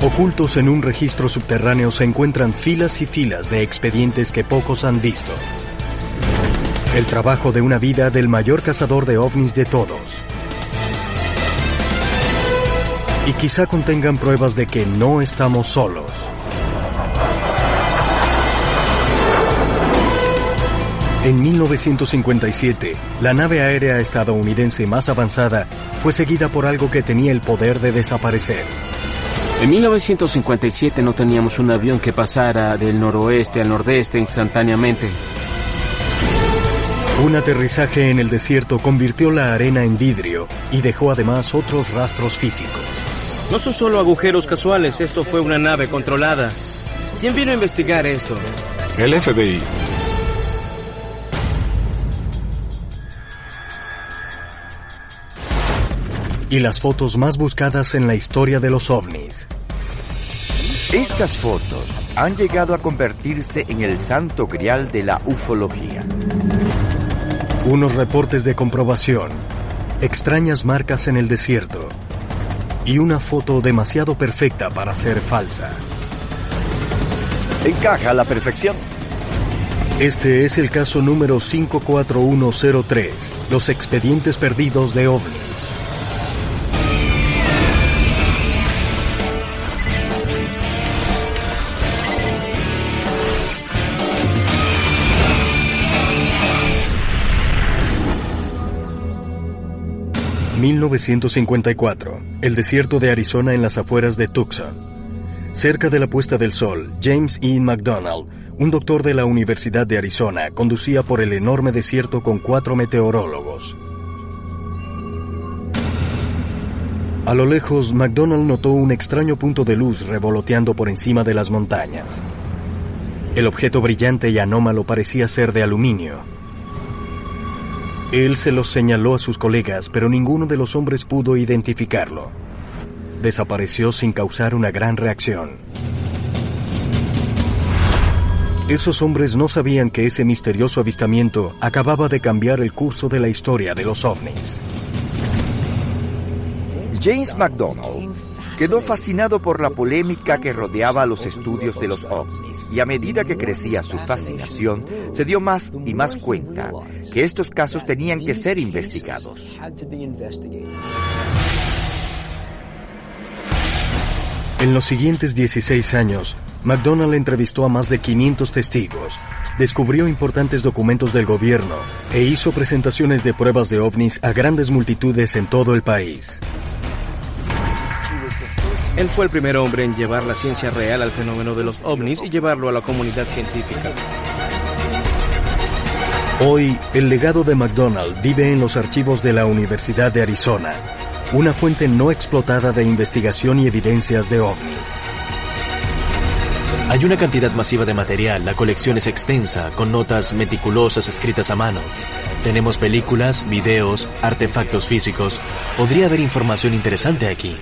Ocultos en un registro subterráneo se encuentran filas y filas de expedientes que pocos han visto. El trabajo de una vida del mayor cazador de ovnis de todos. Y quizá contengan pruebas de que no estamos solos. En 1957, la nave aérea estadounidense más avanzada fue seguida por algo que tenía el poder de desaparecer. En 1957 no teníamos un avión que pasara del noroeste al nordeste instantáneamente. Un aterrizaje en el desierto convirtió la arena en vidrio y dejó además otros rastros físicos. No son solo agujeros casuales, esto fue una nave controlada. ¿Quién vino a investigar esto? El FBI. Y las fotos más buscadas en la historia de los ovnis. Estas fotos han llegado a convertirse en el santo grial de la ufología. Unos reportes de comprobación, extrañas marcas en el desierto y una foto demasiado perfecta para ser falsa. Encaja a la perfección. Este es el caso número 54103, los expedientes perdidos de ovnis. ...1954... el desierto de Arizona en las afueras de Tucson. Cerca de la puesta del sol, James E. McDonald, un doctor de la Universidad de Arizona, conducía por el enorme desierto con 4 meteorólogos. A lo lejos, McDonald notó un extraño punto de luz revoloteando por encima de las montañas. El objeto brillante y anómalo parecía ser de aluminio. Él se los señaló a sus colegas, pero ninguno de los hombres pudo identificarlo. Desapareció sin causar una gran reacción. Esos hombres no sabían que ese misterioso avistamiento acababa de cambiar el curso de la historia de los ovnis. James McDonald quedó fascinado por la polémica que rodeaba los estudios de los ovnis, y a medida que crecía su fascinación, se dio más y más cuenta que estos casos tenían que ser investigados. En los siguientes 16 años, McDonald entrevistó a más de 500 testigos, descubrió importantes documentos del gobierno e hizo presentaciones de pruebas de ovnis a grandes multitudes en todo el país. Él fue el primer hombre en llevar la ciencia real al fenómeno de los ovnis y llevarlo a la comunidad científica. Hoy, el legado de McDonald vive en los archivos de la Universidad de Arizona, una fuente no explotada de investigación y evidencias de ovnis. Hay una cantidad masiva de material, la colección es extensa, con notas meticulosas escritas a mano. Tenemos películas, videos, artefactos físicos. Podría haber información interesante aquí.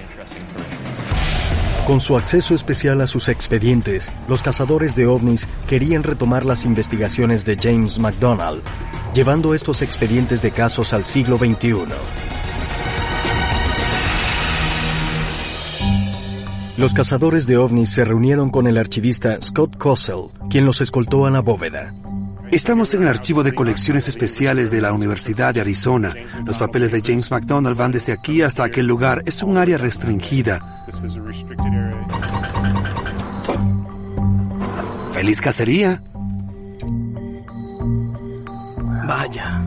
Con su acceso especial a sus expedientes, los cazadores de ovnis querían retomar las investigaciones de James McDonald, llevando estos expedientes de casos al siglo XXI. Los cazadores de ovnis se reunieron con el archivista Scott Kossel, quien los escoltó a la bóveda. Estamos en el archivo de colecciones especiales de la Universidad de Arizona. Los papeles de James McDonald van desde aquí hasta aquel lugar. Es un área restringida. ¡Feliz cacería! Vaya.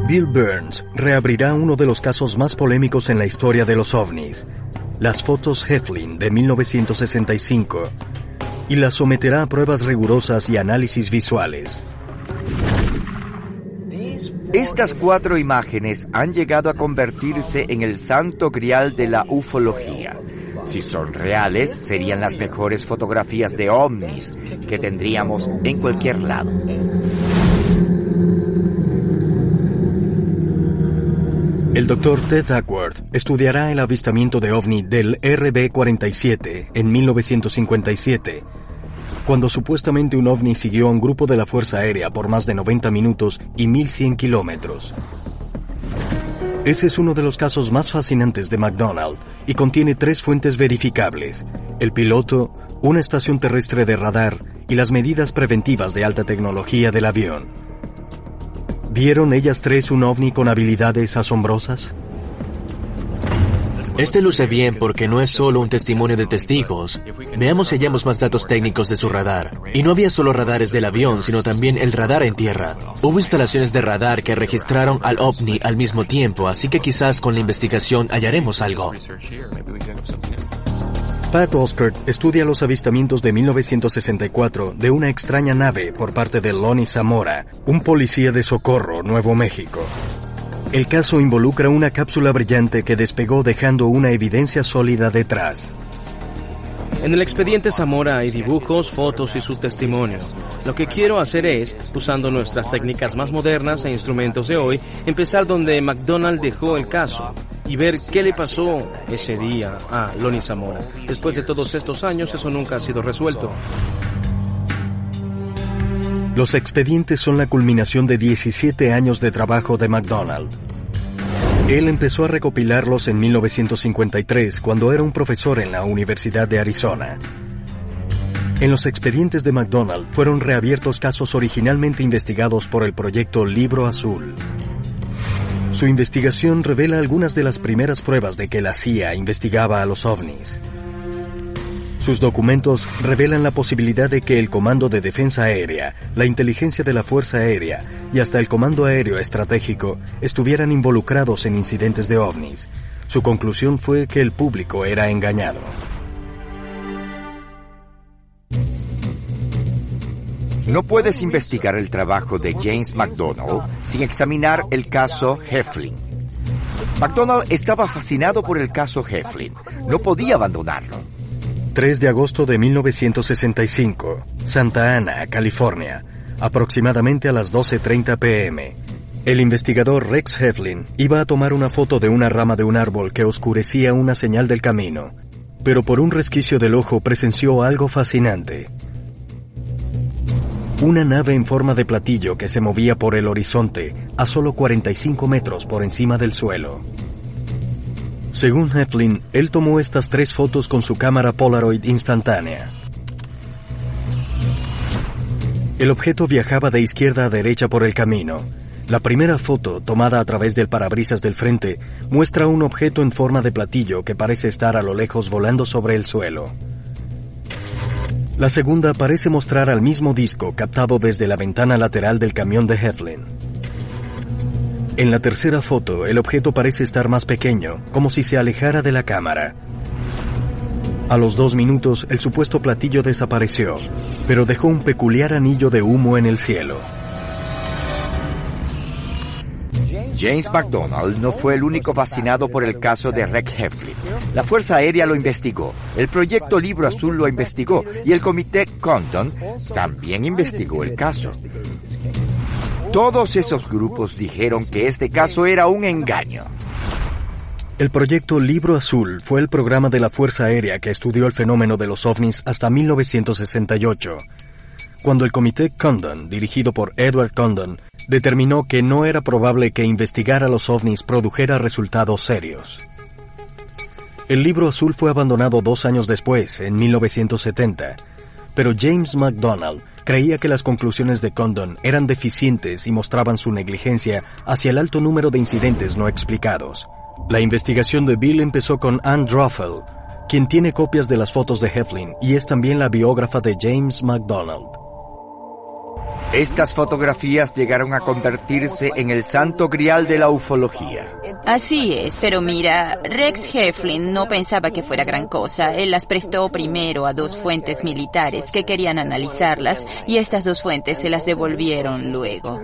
Bill Burns reabrirá uno de los casos más polémicos en la historia de los ovnis, las fotos Heflin de 1965, y las someterá a pruebas rigurosas y análisis visuales. Estas 4 imágenes han llegado a convertirse en el santo grial de la ufología. Si son reales, serían las mejores fotografías de ovnis que tendríamos en cualquier lado. El Dr. Ted Duckworth estudiará el avistamiento de ovni del RB-47 en 1957, cuando supuestamente un ovni siguió a un grupo de la Fuerza Aérea por más de 90 minutos y 1.100 kilómetros. Ese es uno de los casos más fascinantes de McDonald y contiene 3 fuentes verificables: el piloto, una estación terrestre de radar y las medidas preventivas de alta tecnología del avión. ¿Vieron ellas 3 un ovni con habilidades asombrosas? Este luce bien porque no es solo un testimonio de testigos. Veamos si hallamos más datos técnicos de su radar. Y no había solo radares del avión, sino también el radar en tierra. Hubo instalaciones de radar que registraron al ovni al mismo tiempo, así que quizás con la investigación hallaremos algo. Pat Oskert estudia los avistamientos de 1964 de una extraña nave por parte de Lonnie Zamora, un policía de Socorro, Nuevo México. El caso involucra una cápsula brillante que despegó dejando una evidencia sólida detrás. En el expediente Zamora hay dibujos, fotos y su testimonio. Lo que quiero hacer es, usando nuestras técnicas más modernas e instrumentos de hoy, empezar donde McDonald dejó el caso y ver qué le pasó ese día a Lonnie Zamora. Después de todos estos años, eso nunca ha sido resuelto. Los expedientes son la culminación de 17 años de trabajo de McDonald. Él empezó a recopilarlos en 1953, cuando era un profesor en la Universidad de Arizona. En los expedientes de McDonald fueron reabiertos casos originalmente investigados por el proyecto Libro Azul. Su investigación revela algunas de las primeras pruebas de que la CIA investigaba a los ovnis. Sus documentos revelan la posibilidad de que el Comando de Defensa Aérea, la inteligencia de la Fuerza Aérea y hasta el Comando Aéreo Estratégico estuvieran involucrados en incidentes de ovnis. Su conclusión fue que el público era engañado. No puedes investigar el trabajo de James McDonald sin examinar el caso Heflin. McDonald estaba fascinado por el caso Heflin. No podía abandonarlo. 3 de agosto de 1965, Santa Ana, California, aproximadamente a las 12:30 p.m. El investigador Rex Heflin iba a tomar una foto de una rama de un árbol que oscurecía una señal del camino, pero por un resquicio del ojo presenció algo fascinante. Una nave en forma de platillo que se movía por el horizonte a solo 45 metros por encima del suelo. Según Heflin, él tomó estas 3 fotos con su cámara Polaroid instantánea. El objeto viajaba de izquierda a derecha por el camino. La primera foto, tomada a través del parabrisas del frente, muestra un objeto en forma de platillo que parece estar a lo lejos volando sobre el suelo. La segunda parece mostrar al mismo disco captado desde la ventana lateral del camión de Heflin. En la tercera foto, el objeto parece estar más pequeño, como si se alejara de la cámara. A los 2 minutos, el supuesto platillo desapareció, pero dejó un peculiar anillo de humo en el cielo. James McDonald no fue el único fascinado por el caso de Rex Heflin. La Fuerza Aérea lo investigó, el Proyecto Libro Azul lo investigó y el Comité Condon también investigó el caso. Todos esos grupos dijeron que este caso era un engaño. El proyecto Libro Azul fue el programa de la Fuerza Aérea que estudió el fenómeno de los ovnis hasta 1968, cuando el Comité Condon, dirigido por Edward Condon, determinó que no era probable que investigar a los ovnis produjera resultados serios. El Libro Azul fue abandonado 2 años después, en 1970, pero James McDonald creía que las conclusiones de Condon eran deficientes y mostraban su negligencia hacia el alto número de incidentes no explicados. La investigación de Bill empezó con Ann Droffel, quien tiene copias de las fotos de Heflin y es también la biógrafa de James McDonald. Estas fotografías llegaron a convertirse en el santo grial de la ufología. Así es, pero mira, Rex Heflin no pensaba que fuera gran cosa. Él las prestó primero a 2 fuentes militares que querían analizarlas y estas 2 fuentes se las devolvieron luego.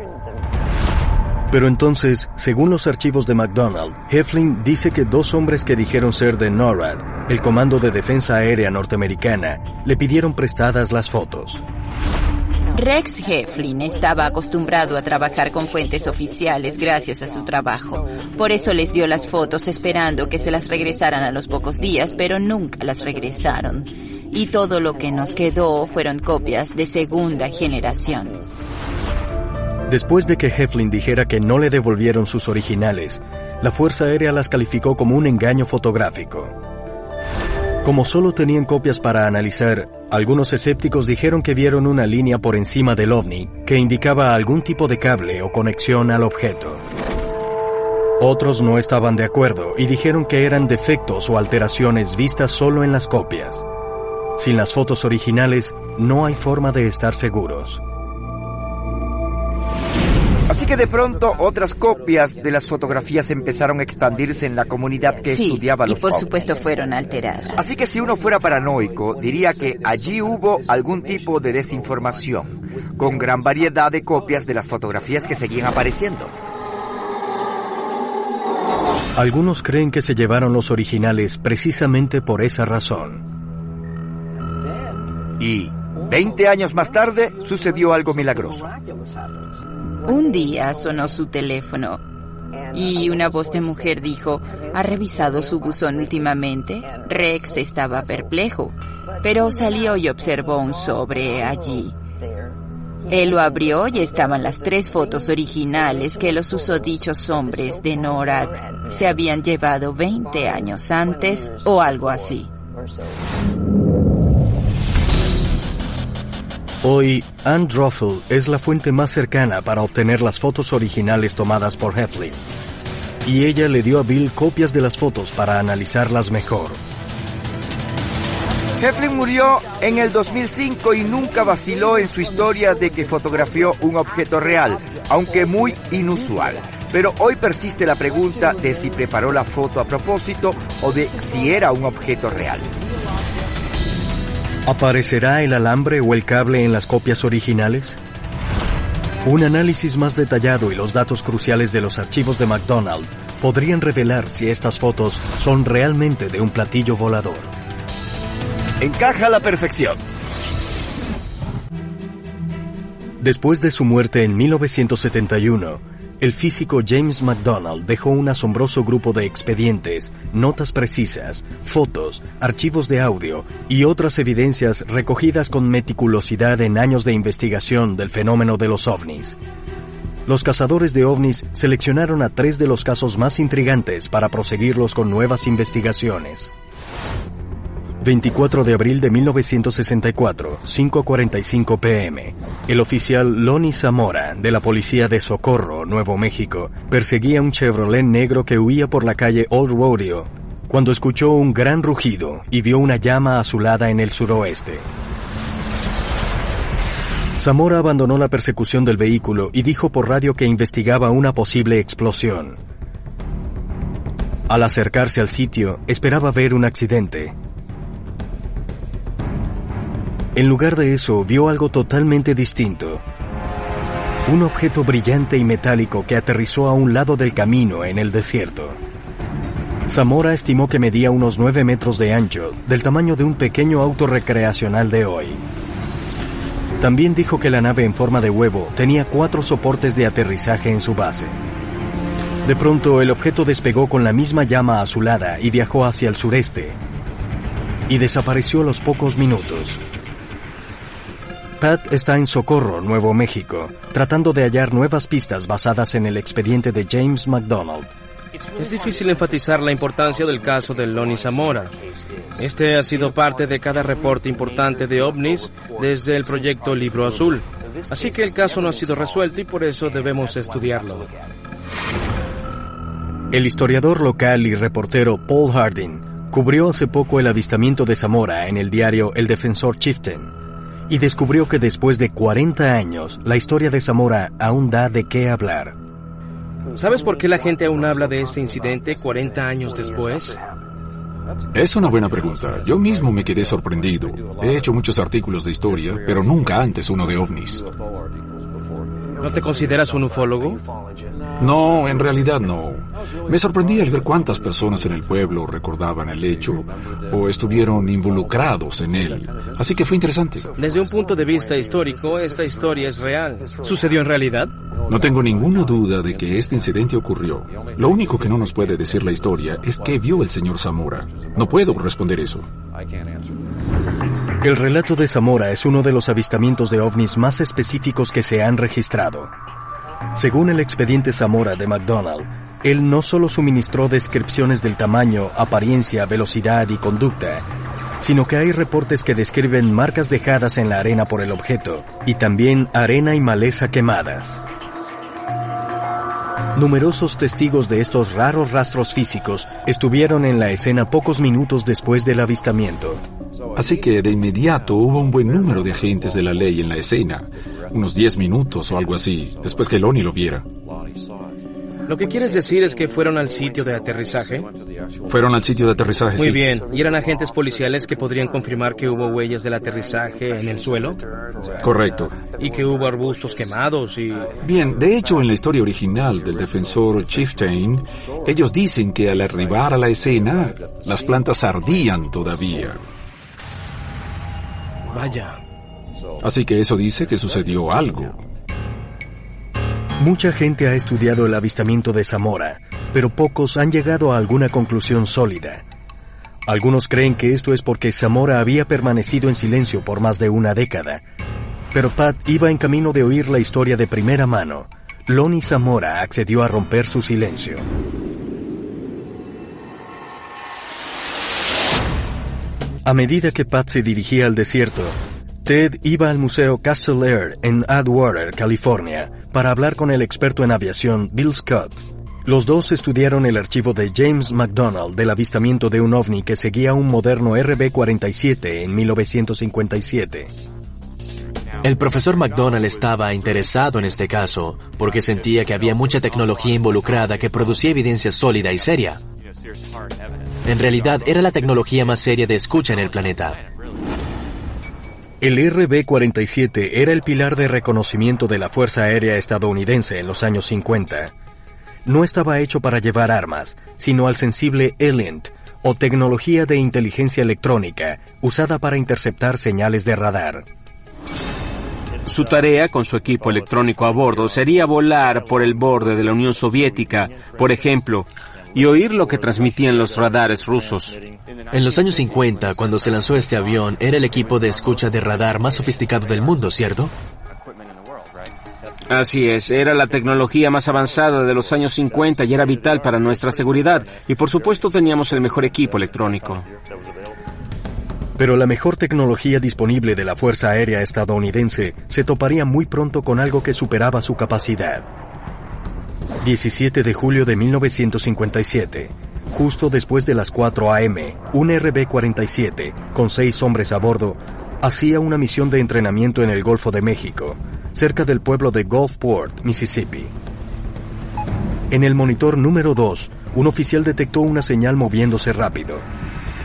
Pero entonces, según los archivos de McDonald, Heflin dice que 2 hombres que dijeron ser de NORAD, el Comando de Defensa Aérea Norteamericana, le pidieron prestadas las fotos. Rex Heflin estaba acostumbrado a trabajar con fuentes oficiales gracias a su trabajo. Por eso les dio las fotos esperando que se las regresaran a los pocos días, pero nunca las regresaron. Y todo lo que nos quedó fueron copias de segunda generación. Después de que Heflin dijera que no le devolvieron sus originales, la Fuerza Aérea las calificó como un engaño fotográfico. Como solo tenían copias para analizar, algunos escépticos dijeron que vieron una línea por encima del ovni que indicaba algún tipo de cable o conexión al objeto. Otros no estaban de acuerdo y dijeron que eran defectos o alteraciones vistas solo en las copias. Sin las fotos originales, no hay forma de estar seguros. Así que de pronto otras copias de las fotografías empezaron a expandirse en la comunidad que estudiaba los y por ovnis. supuesto fueron alteradas. Así que si uno fuera paranoico, diría que allí hubo algún tipo de desinformación, con gran variedad de copias de las fotografías que seguían apareciendo. Algunos creen que se llevaron los originales precisamente por esa razón. Y 20 años más tarde sucedió algo milagroso. Un día sonó su teléfono y una voz de mujer dijo: ¿ha revisado su buzón últimamente? Rex estaba perplejo, pero salió y observó un sobre allí. Él lo abrió y estaban las 3 fotos originales que los susodichos hombres de NORAD se habían llevado 20 años antes o algo así. Hoy, Ann Druffel es la fuente más cercana para obtener las fotos originales tomadas por Heflin, y ella le dio a Bill copias de las fotos para analizarlas mejor. Heflin murió en el 2005 y nunca vaciló en su historia de que fotografió un objeto real, aunque muy inusual. Pero hoy persiste la pregunta de si preparó la foto a propósito o de si era un objeto real. ¿Aparecerá el alambre o el cable en las copias originales? Un análisis más detallado y los datos cruciales de los archivos de McDonald podrían revelar si estas fotos son realmente de un platillo volador. Encaja a la perfección. Después de su muerte en 1971, el físico James McDonald dejó un asombroso grupo de expedientes, notas precisas, fotos, archivos de audio y otras evidencias recogidas con meticulosidad en años de investigación del fenómeno de los ovnis. Los cazadores de ovnis seleccionaron a 3 de los casos más intrigantes para proseguirlos con nuevas investigaciones. 24 de abril de 1964, 5:45 p.m. El oficial Lonnie Zamora, de la policía de Socorro, Nuevo México, perseguía un Chevrolet negro que huía por la calle Old Rodeo, cuando escuchó un gran rugido y vio una llama azulada en el suroeste. Zamora abandonó la persecución del vehículo y dijo por radio que investigaba una posible explosión. Al acercarse al sitio, esperaba ver un accidente. En lugar de eso, vio algo totalmente distinto. Un objeto brillante y metálico que aterrizó a un lado del camino en el desierto. Zamora estimó que medía unos 9 metros de ancho, del tamaño de un pequeño auto recreacional de hoy. También dijo que la nave en forma de huevo tenía 4 soportes de aterrizaje en su base. De pronto, el objeto despegó con la misma llama azulada y viajó hacia el sureste, y desapareció a los pocos minutos. Pat está en Socorro, Nuevo México, tratando de hallar nuevas pistas basadas en el expediente de James McDonald. Es difícil enfatizar la importancia del caso de Lonnie Zamora. Este ha sido parte de cada reporte importante de ovnis desde el proyecto Libro Azul. Así que el caso no ha sido resuelto y por eso debemos estudiarlo. El historiador local y reportero Paul Harding cubrió hace poco el avistamiento de Zamora en el diario El Defensor Chieftain, y descubrió que después de 40 años, la historia de Zamora aún da de qué hablar. ¿Sabes por qué la gente aún habla de este incidente 40 años después? Es una buena pregunta. Yo mismo me quedé sorprendido. He hecho muchos artículos de historia, pero nunca antes uno de ovnis. ¿No te consideras un ufólogo? No, en realidad no. Me sorprendí al ver cuántas personas en el pueblo recordaban el hecho o estuvieron involucrados en él. Así que fue interesante. Desde un punto de vista histórico, esta historia es real. ¿Sucedió en realidad? No tengo ninguna duda de que este incidente ocurrió. Lo único que no nos puede decir la historia es qué vio el señor Zamora. No puedo responder eso. El relato de Zamora es uno de los avistamientos de ovnis más específicos que se han registrado. Según el expediente Zamora de McDonald, él no solo suministró descripciones del tamaño, apariencia, velocidad y conducta, sino que hay reportes que describen marcas dejadas en la arena por el objeto y también arena y maleza quemadas. Numerosos testigos de estos raros rastros físicos estuvieron en la escena pocos minutos después del avistamiento. Así que de inmediato hubo un buen número de agentes de la ley en la escena, unos 10 minutos o algo así, después que Lonnie lo viera. ¿Lo que quieres decir es que fueron al sitio de aterrizaje? Fueron al sitio de aterrizaje, Muy sí. bien. ¿Y eran agentes policiales que podrían confirmar que hubo huellas del aterrizaje en el suelo? Correcto. Y que hubo arbustos quemados y... Bien, de hecho, en la historia original del defensor Chieftain, ellos dicen que al arribar a la escena, las plantas ardían todavía. Vaya. Así que eso dice que sucedió algo. Mucha gente ha estudiado el avistamiento de Zamora, pero pocos han llegado a alguna conclusión sólida. Algunos creen que esto es porque Zamora había permanecido en silencio por más de una década. Pero Pat iba en camino de oír la historia de primera mano. Lonnie Zamora accedió a romper su silencio. A medida que Pat se dirigía al desierto, Ted iba al Museo Castle Air en Atwater, California, para hablar con el experto en aviación Bill Scott. Los dos estudiaron el archivo de James McDonald del avistamiento de un ovni que seguía un moderno RB-47 en 1957. El profesor McDonald estaba interesado en este caso porque sentía que había mucha tecnología involucrada que producía evidencia sólida y seria. En realidad, era la tecnología más seria de escucha en el planeta. El RB-47 era el pilar de reconocimiento de la Fuerza Aérea estadounidense en los años 50. No estaba hecho para llevar armas, sino al sensible ELINT, o tecnología de inteligencia electrónica, usada para interceptar señales de radar. Su tarea con su equipo electrónico a bordo sería volar por el borde de la Unión Soviética, por ejemplo, y oír lo que transmitían los radares rusos. En los años 50, cuando se lanzó este avión, era el equipo de escucha de radar más sofisticado del mundo, ¿cierto? Así es, era la tecnología más avanzada de los años 50 y era vital para nuestra seguridad. Y por supuesto teníamos el mejor equipo electrónico. Pero la mejor tecnología disponible de la Fuerza Aérea estadounidense se toparía muy pronto con algo que superaba su capacidad. 17 de julio de 1957, justo después de las 4 a.m., un RB-47, con 6 hombres a bordo, hacía una misión de entrenamiento en el Golfo de México, cerca del pueblo de Gulfport, Mississippi. En el monitor número 2, un oficial detectó una señal moviéndose rápido.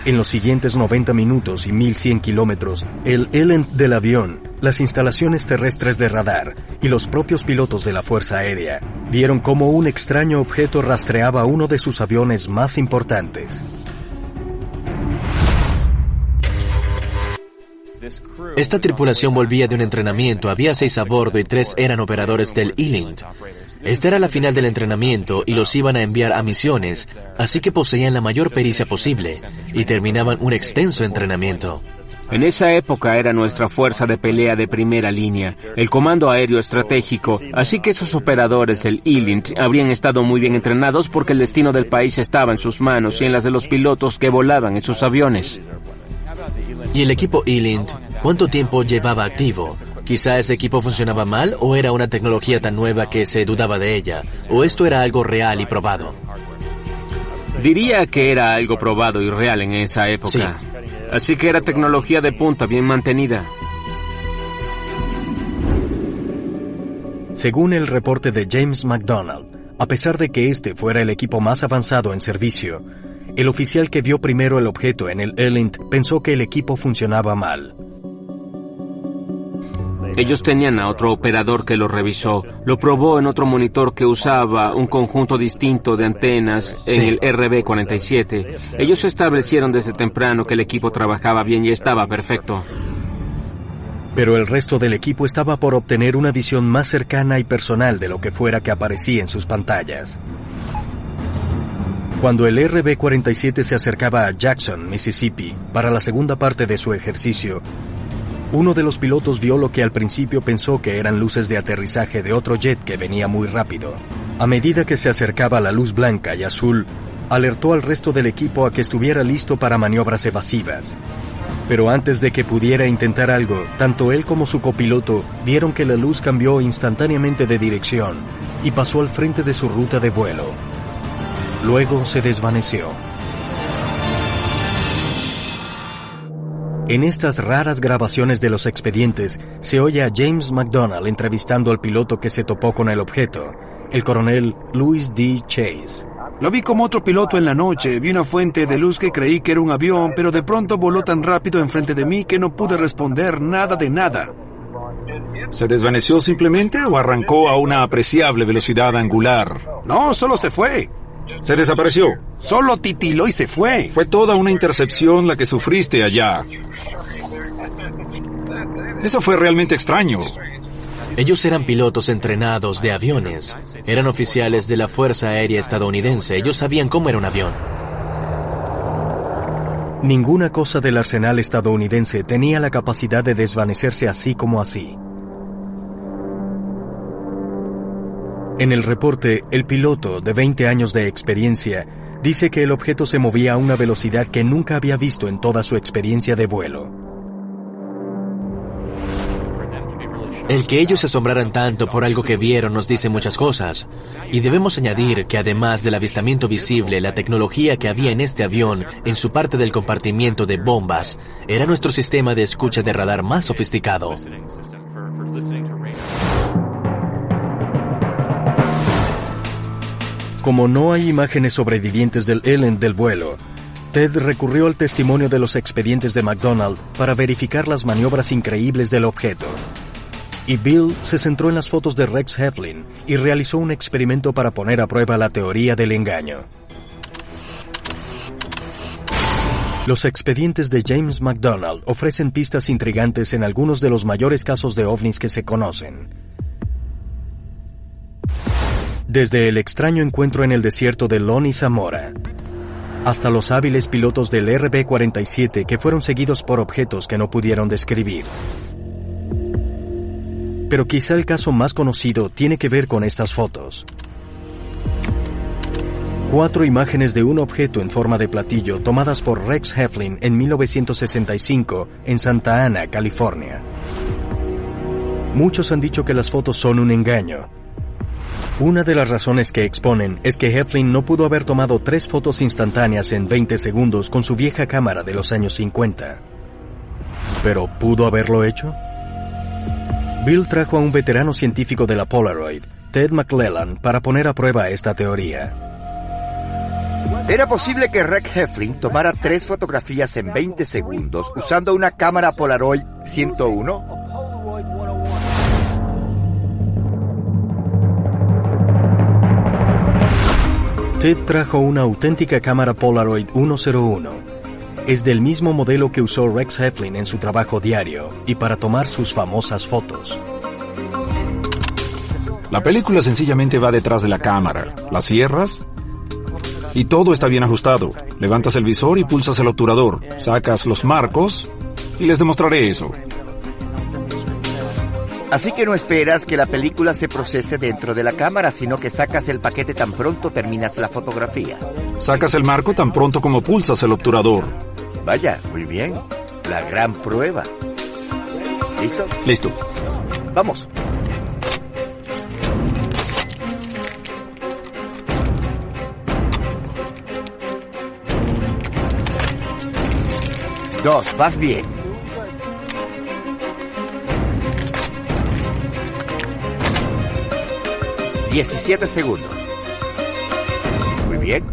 En los siguientes 90 minutos y 1100 kilómetros, el ELINT del avión, las instalaciones terrestres de radar y los propios pilotos de la Fuerza Aérea vieron cómo un extraño objeto rastreaba uno de sus aviones más importantes. Esta tripulación volvía de un entrenamiento, había 6 a bordo y 3 eran operadores del ELINT. Esta era la final del entrenamiento y los iban a enviar a misiones, así que poseían la mayor pericia posible y terminaban un extenso entrenamiento. En esa época era nuestra fuerza de pelea de primera línea, el Comando Aéreo Estratégico, así que esos operadores del ELINT habrían estado muy bien entrenados porque el destino del país estaba en sus manos y en las de los pilotos que volaban en sus aviones. ¿Y el equipo ELINT cuánto tiempo llevaba activo? Quizá ese equipo funcionaba mal o era una tecnología tan nueva que se dudaba de ella, o esto era algo real y probado. Diría que era algo probado y real en esa época. Sí. Así que era tecnología de punta, bien mantenida. Según el reporte de James McDonald, a pesar de que este fuera el equipo más avanzado en servicio, el oficial que vio primero el objeto en el ELINT pensó que el equipo funcionaba mal. Ellos tenían a otro operador que lo revisó. Lo probó en otro monitor que usaba un conjunto distinto de antenas en el RB-47. Ellos establecieron desde temprano que el equipo trabajaba bien y estaba perfecto. Pero el resto del equipo estaba por obtener una visión más cercana y personal de lo que fuera que aparecía en sus pantallas. Cuando el RB-47 se acercaba a Jackson, Mississippi, para la segunda parte de su ejercicio, Uno de los pilotos vio lo que al principio pensó que eran luces de aterrizaje de otro jet que venía muy rápido. A medida que se acercaba la luz blanca y azul, alertó al resto del equipo a que estuviera listo para maniobras evasivas. Pero antes de que pudiera intentar algo, tanto él como su copiloto vieron que la luz cambió instantáneamente de dirección y pasó al frente de su ruta de vuelo. Luego se desvaneció. En estas raras grabaciones de los expedientes, se oye a James McDonald entrevistando al piloto que se topó con el objeto, el coronel Louis D. Chase. Lo vi como otro piloto en la noche, vi una fuente de luz que creí que era un avión, pero de pronto voló tan rápido enfrente de mí que no pude responder nada de nada. ¿Se desvaneció simplemente o arrancó a una apreciable velocidad angular? No, solo se fue. ¿Se desapareció? Solo titiló y se fue. Fue toda una intercepción la que sufriste allá. Eso fue realmente extraño. Ellos eran pilotos entrenados de aviones. Eran oficiales de la Fuerza Aérea Estadounidense. Ellos sabían cómo era un avión. Ninguna cosa del arsenal estadounidense tenía la capacidad de desvanecerse así como así. En el reporte, el piloto, de 20 años de experiencia, dice que el objeto se movía a una velocidad que nunca había visto en toda su experiencia de vuelo. El que ellos se asombraran tanto por algo que vieron nos dice muchas cosas. Y debemos añadir que además del avistamiento visible, la tecnología que había en este avión, en su parte del compartimiento de bombas, era nuestro sistema de escucha de radar más sofisticado. Como no hay imágenes sobrevivientes del ELINT del vuelo, Ted recurrió al testimonio de los expedientes de McDonald para verificar las maniobras increíbles del objeto. Y Bill se centró en las fotos de Rex Heflin y realizó un experimento para poner a prueba la teoría del engaño. Los expedientes de James McDonald ofrecen pistas intrigantes en algunos de los mayores casos de ovnis que se conocen. Desde el extraño encuentro en el desierto de Loni Zamora, hasta los hábiles pilotos del RB-47 que fueron seguidos por objetos que no pudieron describir. Pero quizá el caso más conocido tiene que ver con estas fotos. 4 imágenes de un objeto en forma de platillo tomadas por Rex Heflin en 1965 en Santa Ana, California. Muchos han dicho que las fotos son un engaño. Una de las razones que exponen es que Heflin no pudo haber tomado 3 fotos instantáneas en 20 segundos con su vieja cámara de los años 50. ¿Pero pudo haberlo hecho? Bill trajo a un veterano científico de la Polaroid, Ted McClellan, para poner a prueba esta teoría. ¿Era posible que Rex Heflin tomara 3 fotografías en 20 segundos usando una cámara Polaroid 101? Ted trajo una auténtica cámara Polaroid 101. Es del mismo modelo que usó Rex Heflin en su trabajo diario y para tomar sus famosas fotos. La película sencillamente va detrás de la cámara. La cierras y todo está bien ajustado. Levantas el visor y pulsas el obturador. Sacas los marcos y les demostraré eso. Así que no esperas que la película se procese dentro de la cámara, sino que sacas el paquete tan pronto terminas la fotografía. Sacas el marco tan pronto como pulsas el obturador. Vaya, muy bien. La gran prueba. ¿Listo? Listo. Vamos. Dos, vas bien. 17 segundos. Muy bien.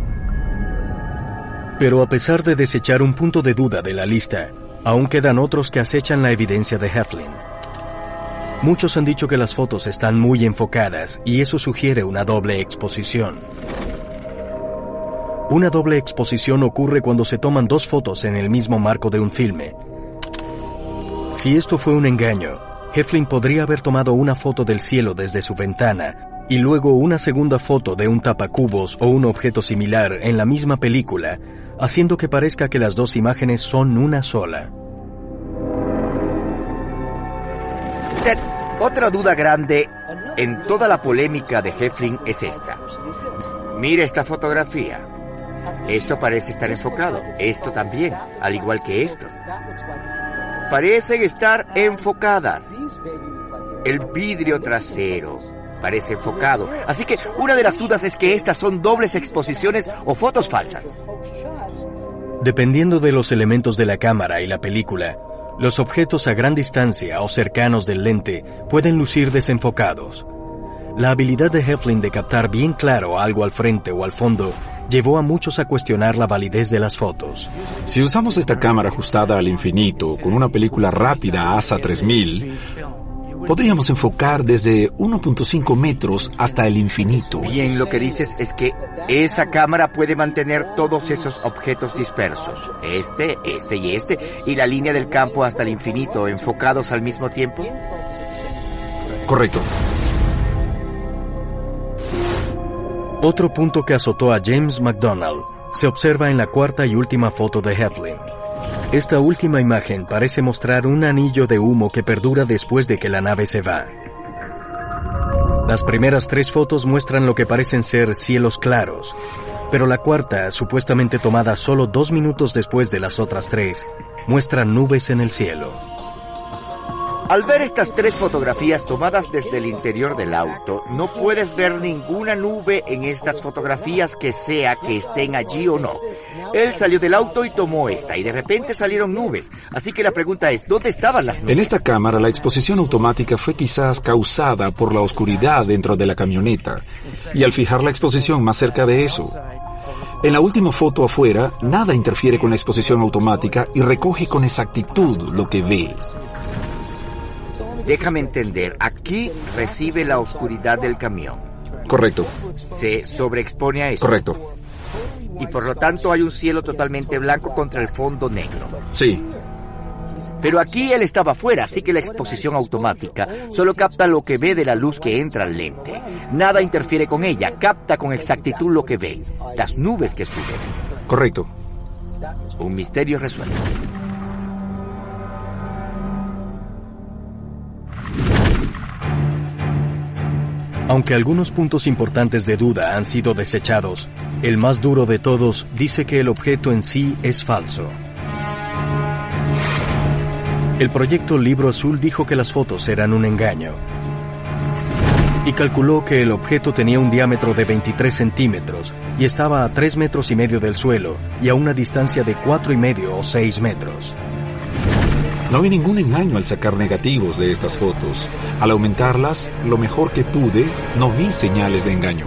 Pero a pesar de desechar un punto de duda de la lista, aún quedan otros que acechan la evidencia de Heflin. Muchos han dicho que las fotos están muy enfocadas y eso sugiere una doble exposición. Una doble exposición ocurre cuando se toman 2 fotos en el mismo marco de un filme. Si esto fue un engaño, Heflin podría haber tomado una foto del cielo desde su ventana y luego una segunda foto de un tapacubos o un objeto similar en la misma película, haciendo que parezca que las 2 imágenes son una sola. usted, otra duda grande en toda la polémica de Heflin es esta. Mire esta fotografía. Esto parece estar enfocado. Esto también, al igual que esto. Parecen estar enfocadas. El vidrio trasero parece enfocado. Así que una de las dudas es que estas son dobles exposiciones o fotos falsas. Dependiendo de los elementos de la cámara y la película, los objetos a gran distancia o cercanos del lente pueden lucir desenfocados. La habilidad de Heflin de captar bien claro algo al frente o al fondo llevó a muchos a cuestionar la validez de las fotos. Si usamos esta cámara ajustada al infinito con una película rápida ASA 3000, podríamos enfocar desde 1.5 metros hasta el infinito. Bien, lo que dices es que esa cámara puede mantener todos esos objetos dispersos, este y la línea del campo hasta el infinito, enfocados al mismo tiempo. Correcto. Otro punto que azotó a James McDonald se observa en la cuarta y última foto de Heflin. Esta última imagen parece mostrar un anillo de humo que perdura después de que la nave se va. Las primeras 3 fotos muestran lo que parecen ser cielos claros, pero la cuarta, supuestamente tomada solo 2 minutos después de las otras 3, muestra nubes en el cielo. Al ver estas 3 fotografías tomadas desde el interior del auto, no puedes ver ninguna nube en estas fotografías que sea que estén allí o no. Él salió del auto y tomó esta, y de repente salieron nubes. Así que la pregunta es, ¿dónde estaban las nubes? En esta cámara, la exposición automática fue quizás causada por la oscuridad dentro de la camioneta, y al fijar la exposición más cerca de eso. En la última foto afuera, nada interfiere con la exposición automática y recoge con exactitud lo que ve. Déjame entender, aquí recibe la oscuridad del camión. Correcto. Se sobreexpone a eso. Correcto. Y por lo tanto hay un cielo totalmente blanco contra el fondo negro. Sí. Pero aquí él estaba afuera, así que la exposición automática solo capta lo que ve de la luz que entra al lente. Nada interfiere con ella, capta con exactitud lo que ve, las nubes que suben. Correcto. Un misterio resuelto. Aunque algunos puntos importantes de duda han sido desechados, el más duro de todos dice que el objeto en sí es falso. El proyecto Libro Azul dijo que las fotos eran un engaño y calculó que el objeto tenía un diámetro de 23 centímetros y estaba a 3,5 metros del suelo y a una distancia de 4,5 o 6 metros. No vi ningún engaño al sacar negativos de estas fotos. Al aumentarlas, lo mejor que pude, no vi señales de engaño.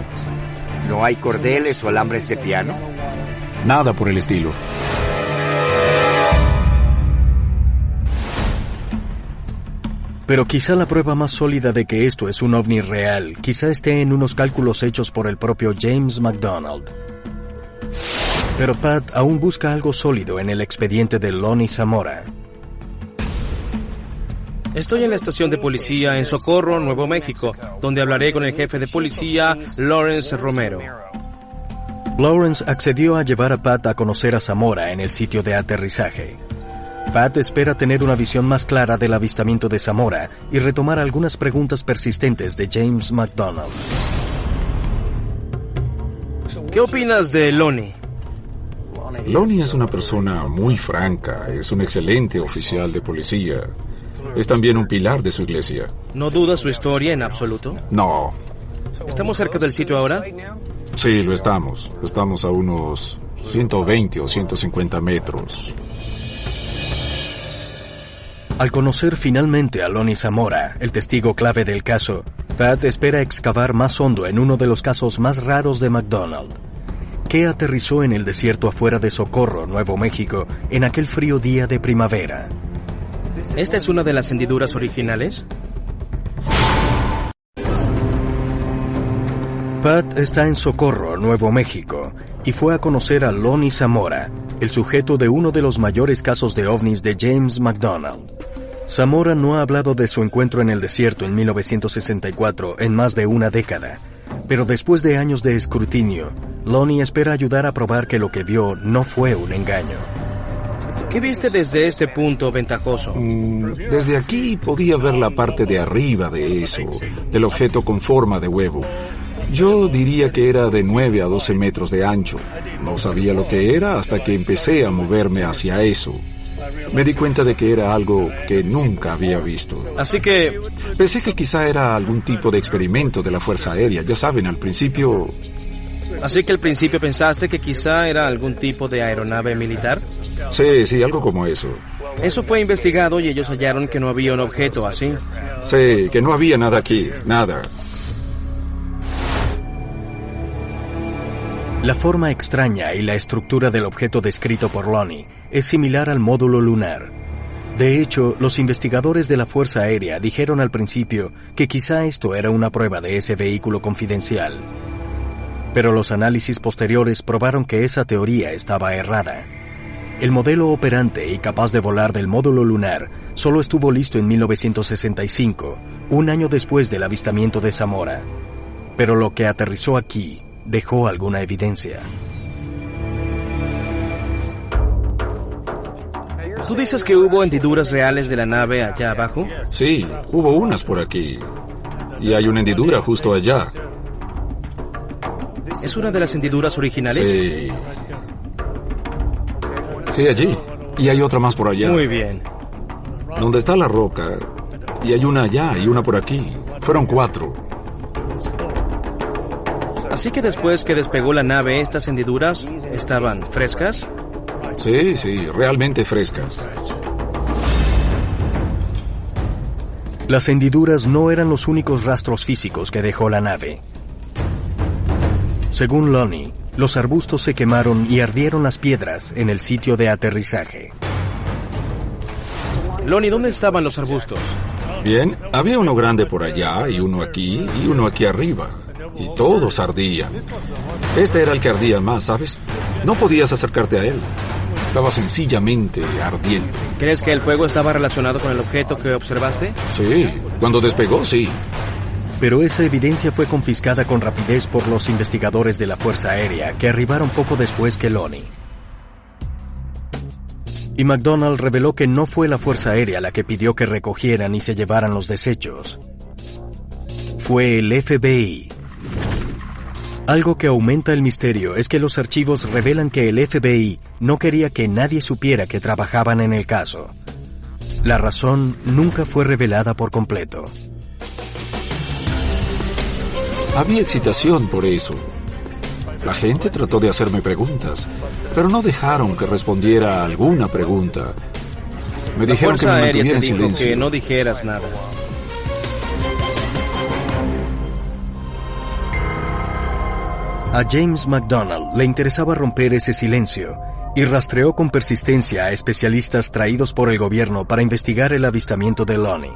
¿No hay cordeles o alambres de piano? Nada por el estilo. Pero quizá la prueba más sólida de que esto es un ovni real, quizá esté en unos cálculos hechos por el propio James McDonald. Pero Pat aún busca algo sólido en el expediente de Lonnie Zamora. Estoy en la estación de policía en Socorro, Nuevo México, donde hablaré con el jefe de policía, Lawrence Romero. Lawrence accedió a llevar a Pat a conocer a Zamora en el sitio de aterrizaje. Pat espera tener una visión más clara del avistamiento de Zamora y retomar algunas preguntas persistentes de James McDonald. ¿Qué opinas de Lonnie? Lonnie es una persona muy franca, es un excelente oficial de policía. Es también un pilar de su iglesia. ¿No dudas su historia en absoluto? No. ¿Estamos cerca del sitio ahora? Sí, lo estamos. Estamos a unos 120 o 150 metros. Al conocer finalmente a Lonnie Zamora, el testigo clave del caso, Pat espera excavar más hondo en uno de los casos más raros de McDonald. ¿Qué aterrizó en el desierto afuera de Socorro, Nuevo México, en aquel frío día de primavera? ¿Esta es una de las hendiduras originales? Pat está en Socorro, Nuevo México, y fue a conocer a Lonnie Zamora, el sujeto de uno de los mayores casos de ovnis de James McDonald. Zamora no ha hablado de su encuentro en el desierto en 1964 en más de una década, pero después de años de escrutinio, Lonnie espera ayudar a probar que lo que vio no fue un engaño. ¿Qué viste desde este punto ventajoso? Desde aquí podía ver la parte de arriba de eso, del objeto con forma de huevo. Yo diría que era de 9 a 12 metros de ancho. No sabía lo que era hasta que empecé a moverme hacia eso. Me di cuenta de que era algo que nunca había visto. Así que... Pensé que quizá era algún tipo de experimento de la Fuerza Aérea. Ya saben, al principio... Así que al principio pensaste que quizá era algún tipo de aeronave militar. Sí, algo como eso. Eso fue investigado y ellos hallaron que no había un objeto así. Sí, que no había nada aquí, nada. La forma extraña y la estructura del objeto descrito por Lonnie es similar al módulo lunar. De hecho, los investigadores de la Fuerza Aérea dijeron al principio que quizá esto era una prueba de ese vehículo confidencial. Pero los análisis posteriores probaron que esa teoría estaba errada. El modelo operante y capaz de volar del módulo lunar solo estuvo listo en 1965, un año después del avistamiento de Zamora. Pero lo que aterrizó aquí dejó alguna evidencia. ¿Tú dices que hubo hendiduras reales de la nave allá abajo? Sí, hubo unas por aquí. Y hay una hendidura justo allá. ¿Es una de las hendiduras originales? Sí. Sí, allí. Y hay otra más por allá. Muy bien. Donde está la roca. Y hay una allá y una por aquí. Fueron 4. Así que después que despegó la nave, ¿estas hendiduras estaban frescas? Sí, realmente frescas. Las hendiduras no eran los únicos rastros físicos que dejó la nave. Según Lonnie, los arbustos se quemaron y ardieron las piedras en el sitio de aterrizaje. Lonnie, ¿dónde estaban los arbustos? Bien, había uno grande por allá y uno aquí arriba. Y todos ardían. Este era el que ardía más, ¿sabes? No podías acercarte a él. Estaba sencillamente ardiente. ¿Crees que el fuego estaba relacionado con el objeto que observaste? Sí, cuando despegó, sí. Pero esa evidencia fue confiscada con rapidez por los investigadores de la Fuerza Aérea, que arribaron poco después que Lonnie. Y McDonald reveló que no fue la Fuerza Aérea la que pidió que recogieran y se llevaran los desechos. Fue el FBI. Algo que aumenta el misterio es que los archivos revelan que el FBI no quería que nadie supiera que trabajaban en el caso. La razón nunca fue revelada por completo. Había excitación por eso. La gente trató de hacerme preguntas, pero no dejaron que respondiera a alguna pregunta. Me dijeron que me mantuviera en silencio. Que no dijeras nada. A James McDonald le interesaba romper ese silencio y rastreó con persistencia a especialistas traídos por el gobierno para investigar el avistamiento de Lonnie.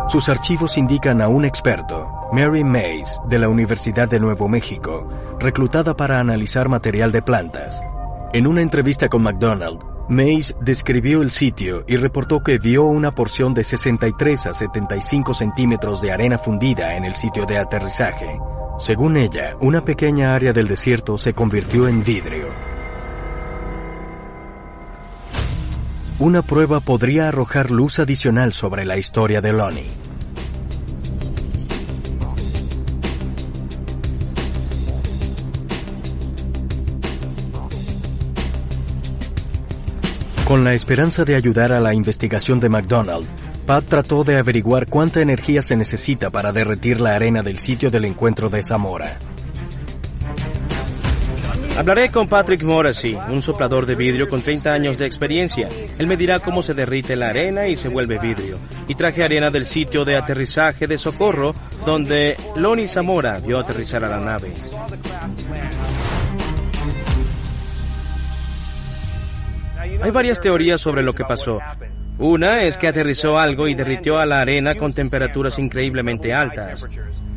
Sus archivos indican a un experto, Mary Mays, de la Universidad de Nuevo México, reclutada para analizar material de plantas. En una entrevista con McDonald, Mays describió el sitio y reportó que vio una porción de 63 a 75 centímetros de arena fundida en el sitio de aterrizaje. Según ella, una pequeña área del desierto se convirtió en vidrio. Una prueba podría arrojar luz adicional sobre la historia de Lonnie. Con la esperanza de ayudar a la investigación de McDonald, Pat trató de averiguar cuánta energía se necesita para derretir la arena del sitio del encuentro de Zamora. Hablaré con Patrick Morrissey, un soplador de vidrio con 30 años de experiencia. Él me dirá cómo se derrite la arena y se vuelve vidrio. Y traje arena del sitio de aterrizaje de Socorro, donde Lonnie Zamora vio aterrizar a la nave. Hay varias teorías sobre lo que pasó. Una es que aterrizó algo y derritió a la arena con temperaturas increíblemente altas.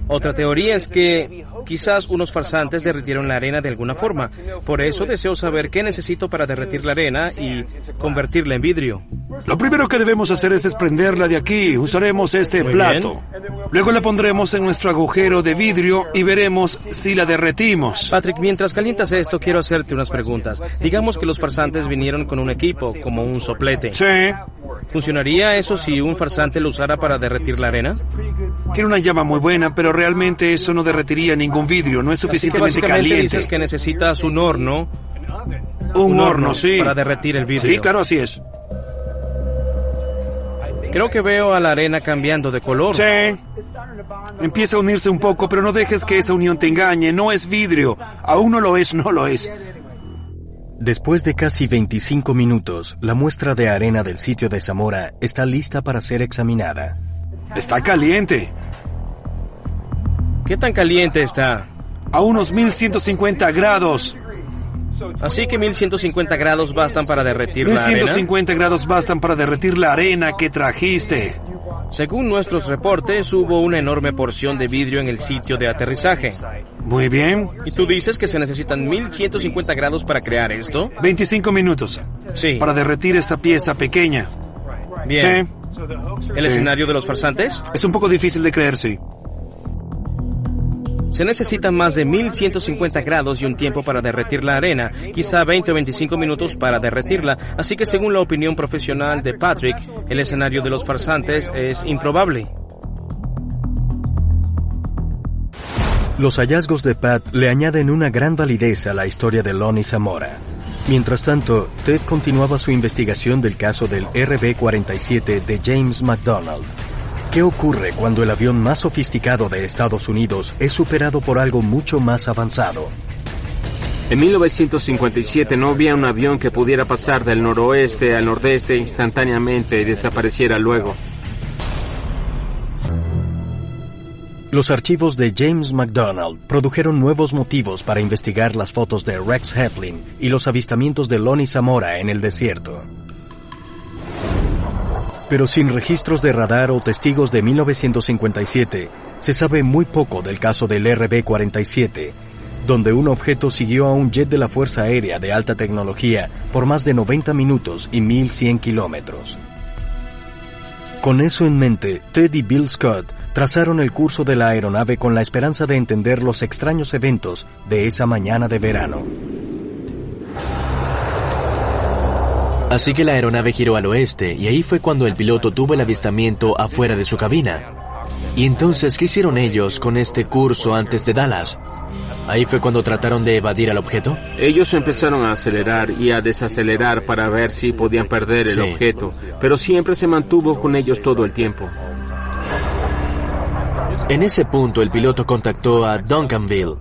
Otra teoría es que quizás unos farsantes derritieron la arena de alguna forma. Por eso deseo saber qué necesito para derretir la arena y convertirla en vidrio. Lo primero que debemos hacer es desprenderla de aquí. Usaremos este Muy plato. Luego la pondremos en nuestro agujero de vidrio y veremos si la derretimos. Patrick, mientras calientas esto, quiero hacerte unas preguntas. Digamos que los farsantes vinieron con un equipo, como un soplete. Sí. ¿Funcionaría eso si un farsante lo usara para derretir la arena? Tiene una llama muy buena, pero realmente eso no derretiría ningún vidrio. No es Así que suficientemente básicamente caliente. dices que necesitas un horno. Un horno, sí. Para derretir el vidrio. Sí, claro, así es. Creo que veo a la arena cambiando de color. Sí. Empieza a unirse un poco, pero no dejes que esa unión te engañe. No es vidrio. Aún no lo es, no lo es. Después de casi 25 minutos, la muestra de arena del sitio de Zamora está lista para ser examinada. Está caliente. ¿Qué tan caliente está? A unos 1150 grados. Así que 1150 grados bastan para derretir la arena. 1150 grados bastan para derretir la arena que trajiste. Según nuestros reportes, hubo una enorme porción de vidrio en el sitio de aterrizaje. Muy bien. ¿Y tú dices que se necesitan 1150 grados para crear esto? 25 minutos. Sí. Para derretir esta pieza pequeña. Bien. Sí. ¿El escenario de los farsantes? Es un poco difícil de creer, sí. Se necesitan más de 1150 grados y un tiempo para derretir la arena, quizá 20 o 25 minutos para derretirla, así que según la opinión profesional de Patrick, el escenario de los farsantes es improbable. Los hallazgos de Pat le añaden una gran validez a la historia de Lonnie Zamora. Mientras tanto, Ted continuaba su investigación del caso del RB-47 de James McDonald. ¿Qué ocurre cuando el avión más sofisticado de Estados Unidos es superado por algo mucho más avanzado? En 1957 no había un avión que pudiera pasar del noroeste al nordeste instantáneamente y desapareciera luego. Los archivos de James McDonald produjeron nuevos motivos para investigar las fotos de Rex Heflin y los avistamientos de Lonnie Zamora en el desierto. Pero sin registros de radar o testigos de 1957, se sabe muy poco del caso del RB-47, donde un objeto siguió a un jet de la Fuerza Aérea de alta tecnología por más de 90 minutos y 1100 kilómetros. Con eso en mente, Ted y Bill Scott trazaron el curso de la aeronave con la esperanza de entender los extraños eventos de esa mañana de verano. Así que la aeronave giró al oeste y ahí fue cuando el piloto tuvo el avistamiento afuera de su cabina. Y entonces, ¿qué hicieron ellos con este curso antes de Dallas? ¿Ahí fue cuando trataron de evadir al objeto? Ellos empezaron a acelerar y a desacelerar para ver si podían perder el objeto, pero siempre se mantuvo con ellos todo el tiempo. En ese punto el piloto contactó a Duncanville.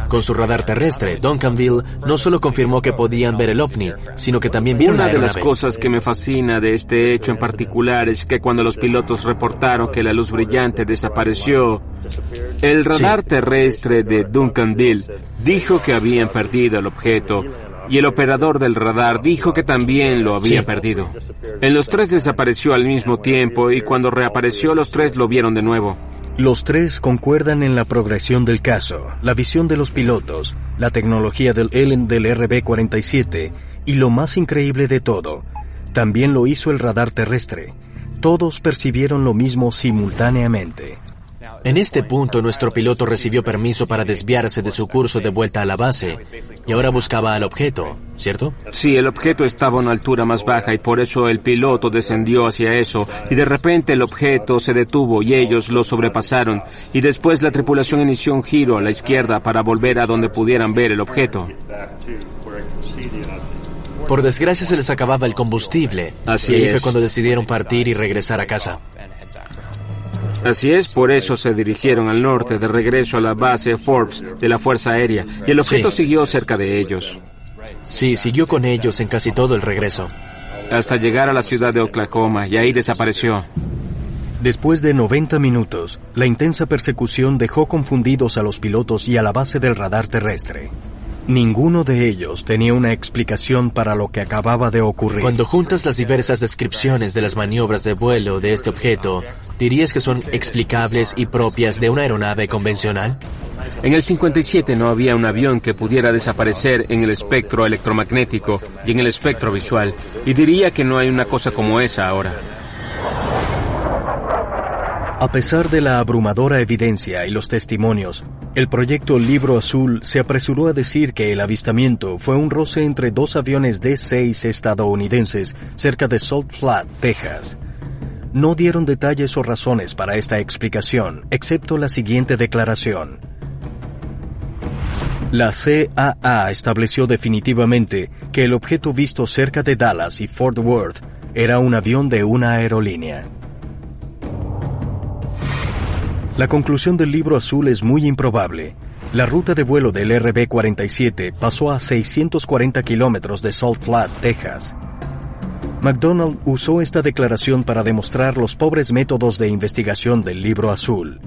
Con su radar terrestre, Duncanville no solo confirmó que podían ver el ovni, sino que también vieron la Una de aeronave. las cosas que me fascina de este hecho en particular es que cuando los pilotos reportaron que la luz brillante desapareció, el radar terrestre de Duncanville dijo que habían perdido el objeto y el operador del radar dijo que también lo había perdido. En los tres desapareció al mismo tiempo y cuando reapareció los tres lo vieron de nuevo. Los tres concuerdan en la progresión del caso, la visión de los pilotos, la tecnología del RB-47 y lo más increíble de todo, también lo hizo el radar terrestre. Todos percibieron lo mismo simultáneamente. En este punto, nuestro piloto recibió permiso para desviarse de su curso de vuelta a la base y ahora buscaba al objeto, ¿cierto? Sí, el objeto estaba a una altura más baja y por eso el piloto descendió hacia eso y de repente el objeto se detuvo y ellos lo sobrepasaron y después la tripulación inició un giro a la izquierda para volver a donde pudieran ver el objeto. Por desgracia se les acababa el combustible. Así y ahí es. fue cuando decidieron partir y regresar a casa. Así es, por eso se dirigieron al norte de regreso a la base Forbes de la Fuerza Aérea y el objeto siguió cerca de ellos. Sí, siguió con ellos en casi todo el regreso. Hasta llegar a la ciudad de Oklahoma y ahí desapareció. Después de 90 minutos, la intensa persecución dejó confundidos a los pilotos y a la base del radar terrestre. Ninguno de ellos tenía una explicación para lo que acababa de ocurrir. Cuando juntas las diversas descripciones de las maniobras de vuelo de este objeto, ¿dirías que son explicables y propias de una aeronave convencional? En el 57 no había un avión que pudiera desaparecer en el espectro electromagnético y en el espectro visual, y diría que no hay una cosa como esa ahora. A pesar de la abrumadora evidencia y los testimonios, el proyecto Libro Azul se apresuró a decir que el avistamiento fue un roce entre dos aviones D-6 estadounidenses cerca de Salt Flat, Texas. No dieron detalles o razones para esta explicación, excepto la siguiente declaración. La CAA estableció definitivamente que el objeto visto cerca de Dallas y Fort Worth era un avión de una aerolínea. La conclusión del Libro Azul es muy improbable. La ruta de vuelo del RB-47 pasó a 640 kilómetros de Salt Flat, Texas. McDonald usó esta declaración para demostrar los pobres métodos de investigación del Libro Azul.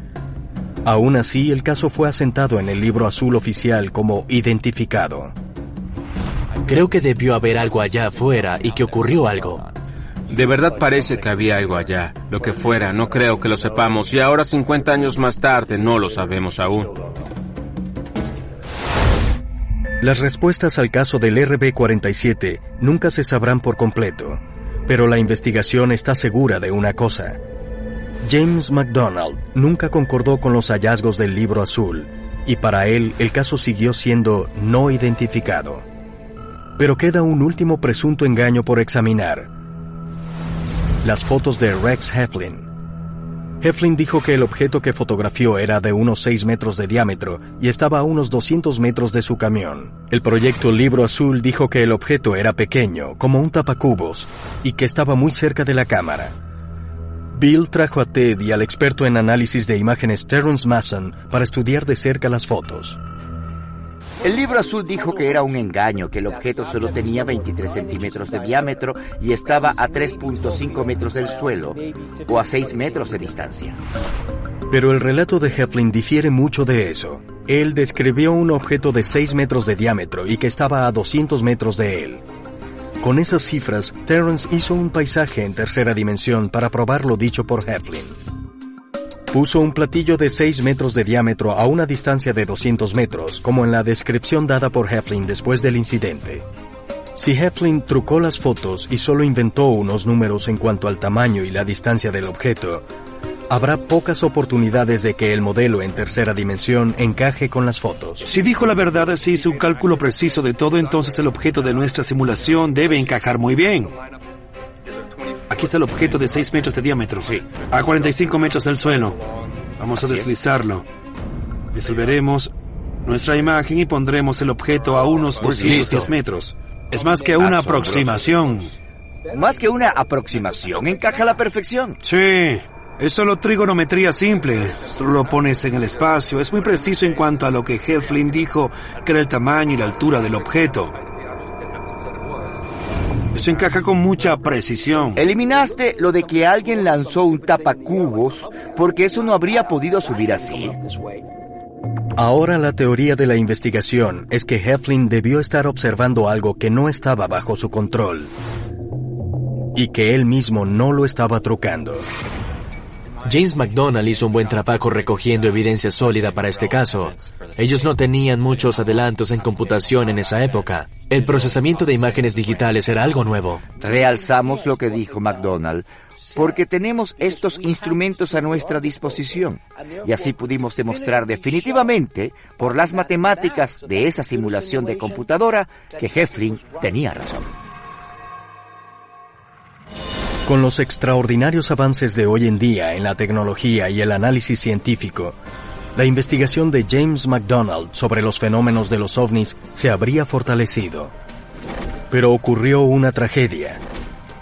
Aún así, el caso fue asentado en el Libro Azul oficial como identificado. Creo que debió haber algo allá afuera y que ocurrió algo. De verdad parece que había algo allá. Lo que fuera, no creo que lo sepamos, y ahora 50 años más tarde no lo sabemos aún. Las respuestas al caso del RB-47 nunca se sabrán por completo, pero la investigación está segura de una cosa. James McDonald nunca concordó con los hallazgos del Libro Azul, y para él el caso siguió siendo no identificado. Pero queda un último presunto engaño por examinar. Las fotos de Rex Heflin. Heflin dijo que el objeto que fotografió era de unos 6 metros de diámetro y estaba a unos 200 metros de su camión. El proyecto Libro Azul dijo que el objeto era pequeño, como un tapacubos, y que estaba muy cerca de la cámara. Bill trajo a Ted y al experto en análisis de imágenes Terrence Mason para estudiar de cerca las fotos. El Libro Azul dijo que era un engaño, que el objeto solo tenía 23 centímetros de diámetro y estaba a 3.5 metros del suelo, o a 6 metros de distancia. Pero el relato de Heflin difiere mucho de eso. Él describió un objeto de 6 metros de diámetro y que estaba a 200 metros de él. Con esas cifras, Terrence hizo un paisaje en tercera dimensión para probar lo dicho por Heflin. Puso un platillo de 6 metros de diámetro a una distancia de 200 metros, como en la descripción dada por Heflin después del incidente. Si Heflin trucó las fotos y solo inventó unos números en cuanto al tamaño y la distancia del objeto, habrá pocas oportunidades de que el modelo en tercera dimensión encaje con las fotos. Si dijo la verdad, si hizo un cálculo preciso de todo, entonces el objeto de nuestra simulación debe encajar muy bien. Aquí está el objeto de 6 metros de diámetro, Sí. a 45 metros del suelo. Vamos a deslizarlo. Disolveremos nuestra imagen y pondremos el objeto a unos 210 metros. Es más que una aproximación. Más que una aproximación, encaja a la perfección. Sí, es solo trigonometría simple. Solo lo pones en el espacio. Es muy preciso en cuanto a lo que Heflin dijo que era el tamaño y la altura del objeto. Eso encaja con mucha precisión. Eliminaste lo de que alguien lanzó un tapacubos porque eso no habría podido subir así. Ahora la teoría de la investigación es que Heflin debió estar observando algo que no estaba bajo su control y que él mismo no lo estaba trucando. James McDonald hizo un buen trabajo recogiendo evidencia sólida para este caso. Ellos no tenían muchos adelantos en computación en esa época. El procesamiento de imágenes digitales era algo nuevo. Realzamos lo que dijo McDonald, porque tenemos estos instrumentos a nuestra disposición. Y así pudimos demostrar definitivamente, por las matemáticas de esa simulación de computadora, que Heflin tenía razón. Con los extraordinarios avances de hoy en día en la tecnología y el análisis científico, la investigación de James McDonald sobre los fenómenos de los ovnis se habría fortalecido. Pero ocurrió una tragedia.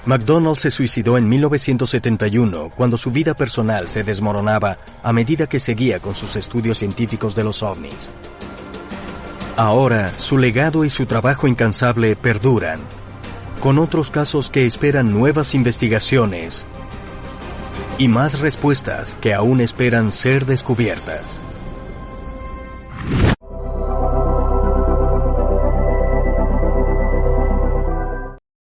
McDonald se suicidó en 1971 cuando su vida personal se desmoronaba a medida que seguía con sus estudios científicos de los ovnis. Ahora, su legado y su trabajo incansable perduran, con otros casos que esperan nuevas investigaciones y más respuestas que aún esperan ser descubiertas.